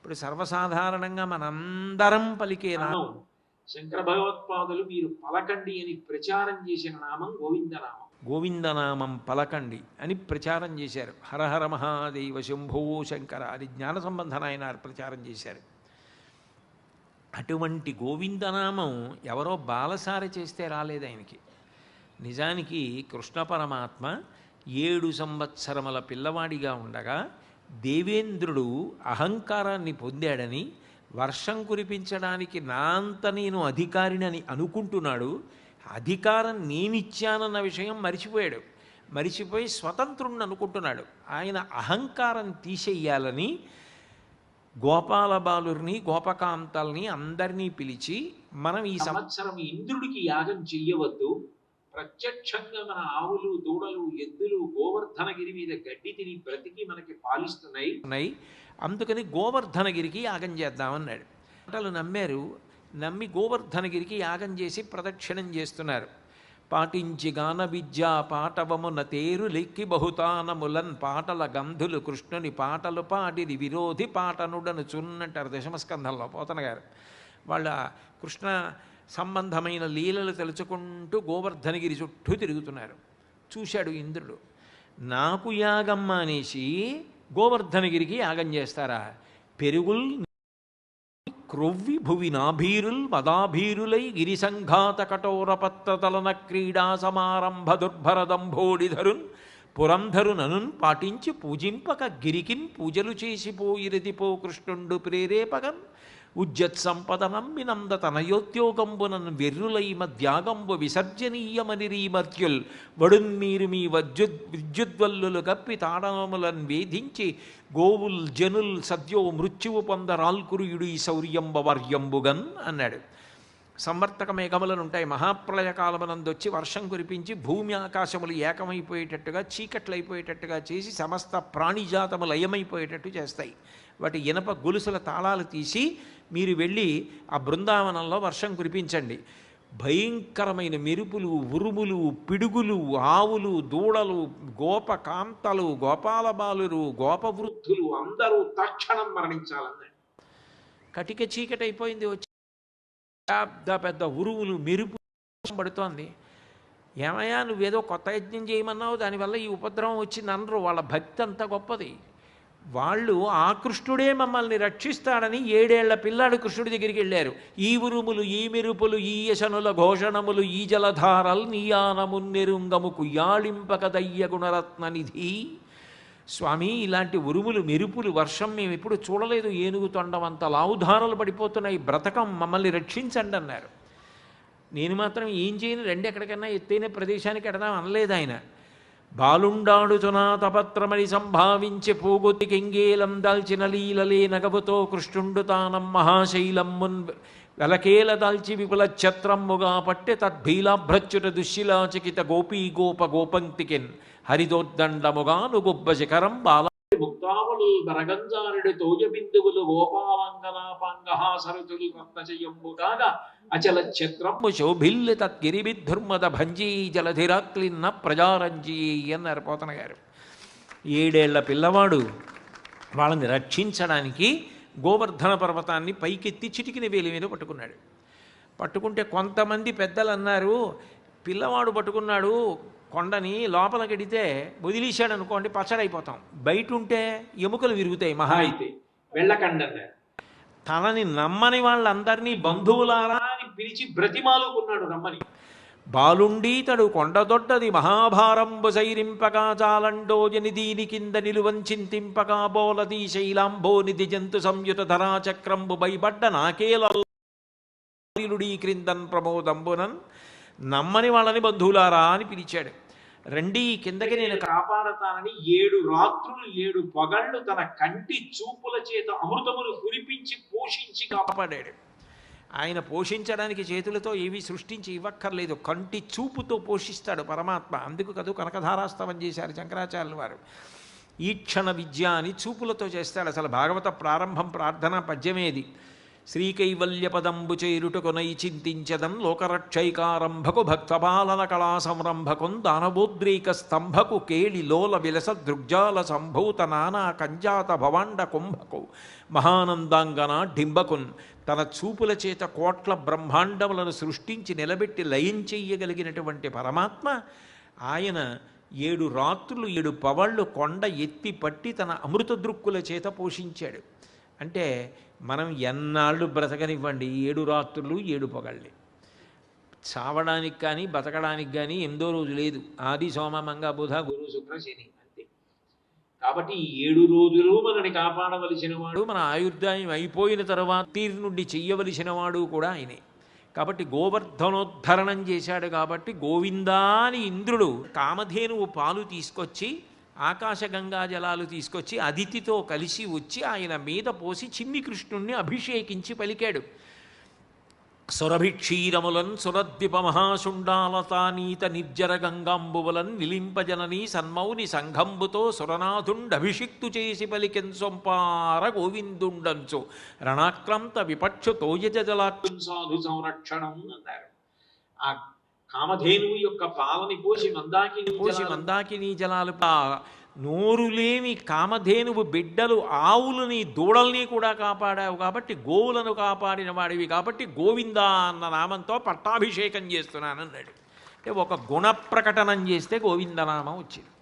ఇప్పుడు సర్వసాధారణంగా మనందరం పలికే నామం శంకర భగవత్పాదులు మీరు పలకండి అని ప్రచారం చేసిన నామం గోవిందనామం. గోవిందనామం పలకండి అని ప్రచారం చేశారు. హరహర మహాదేవ శంభో శంకర అని జ్ఞాన సంబంధన ఆయన ప్రచారం చేశారు. అటువంటి గోవిందనామం ఎవరో బాలసారి చేస్తే రాలేదు ఆయనకి. నిజానికి కృష్ణ పరమాత్మ 7 సంవత్సరముల పిల్లవాడిగా ఉండగా దేవేంద్రుడు అహంకారాన్ని పొందాడని, వర్షం కురిపించడానికి నా అంత నేను అధికారిని అనుకుంటున్నాడు. అధికారం నేనిచ్చానన్న విషయం మరిచిపోయాడు. మరిచిపోయి స్వతంత్రుణ్ణి అనుకుంటున్నాడు. ఆయన అహంకారం తీసేయాలని గోపాల బాలుర్ని, గోపకాంతల్ని అందరినీ పిలిచి, మనం ఈ సంవత్సరం ఇంద్రుడికి యాగం చెయ్యవద్దు, ప్రత్యక్షంగా మన ఆవులు, దూడలు, ఎద్దులు గోవర్ధనగిరి మీద గడ్డి తిని బ్రతికి మనకి పాలిస్తున్నాయి, అందుకని గోవర్ధనగిరికి యాగం చేద్దామన్నాడు. మాటలు నమ్మారు. నమ్మి గోవర్ధనగిరికి యాగం చేసి ప్రదక్షిణం చేస్తున్నారు. పాటించి గాన విద్యా పాటవమున తేరు లెక్కి బహుతానములన్ పాటల గంధులు కృష్ణుని పాటలు పాడిరి విరోధి పాటనుడను చున్నంటారు దశమస్కంధంలో పోతన గారు. వాళ్ళ కృష్ణ సంబంధమైన లీలలు తెలుసుకుంటూ గోవర్ధనగిరి చుట్టూ తిరుగుతున్నారు. చూశాడు ఇంద్రుడు. నాకు యాగం అనేసి గోవర్ధనగిరికి యాగం చేస్తారా? పెరుగుల్ క్రొవ్వి భువి నాభీరుల్ మదాభీరులై గిరిసంఘాత కఠోరపత్రతలన క్రీడా సమారంభ దుర్భరదంభోడిధరున్ పురంధరుననున్ పాటించి పూజింపక గిరికిన్ పూజలు చేసిపోయిరదిపో కృష్ణుండు ప్రేరేపగన్ ఉజ్జత్ సంపదనమ్మినంద తనయోద్యోగంబునన్ వెర్రులై మధ్యాగంబు విసర్జనీయమనిరీమర్త్యుల్ వడున్మీరు మీ విద్యుద్వల్లులు గప్పి తాడనములన్ వేధించి గోవుల్ జనుల్ సద్యో మృత్యువు పొందరాల్కురుయుడు ఈ శౌర్యంబవర్యంబుగన్ అన్నాడు. సంవర్తక మేఘములను ఉంటాయి. మహాప్రళయ కాలమునందొచ్చి వర్షం కురిపించి భూమి ఆకాశములు ఏకమైపోయేటట్టుగా, చీకట్లు అయిపోయేటట్టుగా చేసి సమస్త ప్రాణిజాతములు లయమైపోయేటట్టు చేస్తాయి. వాటి ఇనప గొలుసుల తాళాలు తీసి మీరు వెళ్ళి ఆ బృందావనంలో వర్షం కురిపించండి. భయంకరమైన మెరుపులు, ఉరుములు, పిడుగులు, ఆవులు, దూడలు, గోపకాంతలు, గోపాల బాలురు, గోపవృద్ధులు అందరూ తక్షణం మరణించాలన్నాడు. కటిక చీకటి అయిపోయింది. వచ్చి పెద్ద పెద్ద ఉరువులు, మెరుపు పడుతోంది. ఏమయ్యా నువ్వేదో కొత్త యజ్ఞం చేయమన్నావు, దానివల్ల ఈ ఉపద్రవం వచ్చింది అనరు. వాళ్ళ భక్తి అంత గొప్పది. వాళ్ళు ఆ కృష్ణుడే మమ్మల్ని రక్షిస్తాడని 7 ఏళ్ల పిల్లాడు కృష్ణుడి దగ్గరికి వెళ్ళారు. ఈ ఉరుములు, ఈ మెరుపులు, ఈ యశనుల ఘోషణములు, ఈ జలధారల్ నీయానమున్నెరుంగము కుయ్యాళింపక దయ్య గుణరత్న నిధి. స్వామి, ఇలాంటి ఉరుములు, మెరుపులు, వర్షం మేము ఎప్పుడు చూడలేదు. ఏనుగు తొండమంత లావుధారలు పడిపోతున్నాయి, బ్రతకం, మమ్మల్ని రక్షించండి అన్నారు. నేను మాత్రం ఏం చేయను, ఎక్కడికైనా ఎత్తైన ప్రదేశానికి ఎడదాం అనలేదు ఆయన. బాలుండాడుచునా తపత్రమని సంభావించి పోగొతికెంగేలం దాల్చిన లీలలే నగవుతో కృష్ణుండు తానం మహాశైలమ్మున్ వెలకేల దాల్చి విపుల ఛత్రమ్ముగా పట్టె తద్భీలాభ్రచ్యుత దుశ్శిలాచకిత గోపీ గోప గోపంక్తికిన్ హరిదోద్దండముగాను గొబ్బ శిఖరం బాల ముక్తాములు బరగంజారుడి తోయ బిందువులు గోపాలంగనాపాంగహాసరతులు రత్నచయంబుగాగా అచల ఛత్రము శోభిల్లి తద్గిరిబిద్ధుర్మద భంజీ జలధిరాక్లిన్న ప్రజారంజీ అన్నారు పోతన గారు. 7 ఏళ్ల పిల్లవాడు వాళ్ళని రక్షించడానికి గోవర్ధన పర్వతాన్ని పైకెత్తి చిటికిన వేలి మీద పట్టుకున్నాడు. పట్టుకుంటే కొంతమంది పెద్దలు అన్నారు, పిల్లవాడు పట్టుకున్నాడు కొండని, లోపల గడితే వదిలేశాడు అనుకోండి పచ్చడైపోతాం, బయట ఉంటే ఎముకలు విరుగుతాయి మహా అయితే, వెళ్ళకండి అన్నారు. తనని నమ్మని వాళ్ళందరినీ బంధువులారా అని పిలిచి బ్రతిమాలుకున్నాడు రమ్మని. బాలుండీతడు కొండదొడ్డది మహాభారంబు సైరింపగా చాలండోజని దీని కింద నిలువంచింతింపగా బోలదీ శైలాంబో నిధి జంతు సంయుత ధరాచక్రంబు బైబడ్డ నాకేలుడీ క్రిందన్ ప్రమోదంబునన్. నమ్మని వాళ్ళని బంధువులారా అని పిలిచాడు. రండి కిందకి, నేను కాపాడతానని 7 రాత్రులు 7 పగళ్ళు తన కంటి చూపుల చేత అమృతములు కురిపించి పోషించి కాపాడాడు. ఆయన పోషించడానికి చేతులతో ఏవి సృష్టించి ఇవ్వక్కర్లేదు, కంటి చూపుతో పోషిస్తాడు పరమాత్మ. అందుకు కదూ కనకధారాస్తవం చేశారు శంకరాచార్యుల వారు. ఈక్షణ విద్య అని చూపులతో చేస్తాడు. అసలు భాగవత ప్రారంభం ప్రార్థన పద్యమేది. శ్రీకైవల్యపదంబు చేరుటకునై చింతించదం లోకరక్షైకారంభకు భక్తపాలన కళా సంరంభకున్ దానవోద్రేక స్తంభకు కేళి లోల విలస దృగ్జాల సంభూత నానా కంజాత భవాండ కుంభకు మహానందాంగన డింబకున్ తన చూపుల చేత కోట్ల బ్రహ్మాండములను సృష్టించి నిలబెట్టి లయం చెయ్యగలిగినటువంటి పరమాత్మ ఆయన 7 రాత్రులు 7 పవళ్ళు కొండ ఎత్తి పట్టి తన అమృత దృక్కుల చేత పోషించాడు. అంటే మనం ఎన్నాళ్ళు బ్రతకనివ్వండి, 7 రాత్రులు 7 పగళ్ళే. చావడానికి కానీ బతకడానికి కానీ 8వ రోజు లేదు. ఆది సోమ మంగ బుధ గురు శుక్ర శని అంతే. కాబట్టి 7 రోజులు మనని కాపాడవలసిన వాడు, మన ఆయుర్దాయం అయిపోయిన తర్వాత తీరు నుండి చెయ్యవలసిన వాడు కూడా ఆయనే. కాబట్టి గోవర్ధనోద్ధరణం చేశాడు. కాబట్టి గోవిందా అని ఇంద్రుడు కామధేనువు పాలు తీసుకొచ్చి ఆకాశగంగా జలాలు తీసుకొచ్చి అదితితో కలిసి వచ్చి ఆయన మీద పోసి చిన్ని కృష్ణుణ్ణి అభిషేకించి పలికాడు. సురభిక్షీరములన్ సురద్విప మహాశుండాలతానీత నిర్జర గంగాంబువలన్ నిలింపజనని సన్మౌని సంఘంబుతో సురనాథుండభిషిక్తు చేసి పలికెన్ సొంపార గోవిందుండంచు రణాక్రాంత విపక్షు తోయజ జలాక్రం సాధు సంరక్షణం అన్నారు. ఆ కామధేనువు యొక్క పాలని పోసి మందాకిని జలాలు నోరు లేని కామధేనువు బిడ్డలు ఆవులని దూడల్ని కూడా కాపాడావు. కాబట్టి గోవులను కాపాడిన వాడివి కాబట్టి గోవిందా అన్న నామంతో పట్టాభిషేకం చేస్తున్నానన్నాడు. అంటే ఒక గుణ ప్రకటనం చేస్తే గోవిందనామం వచ్చింది.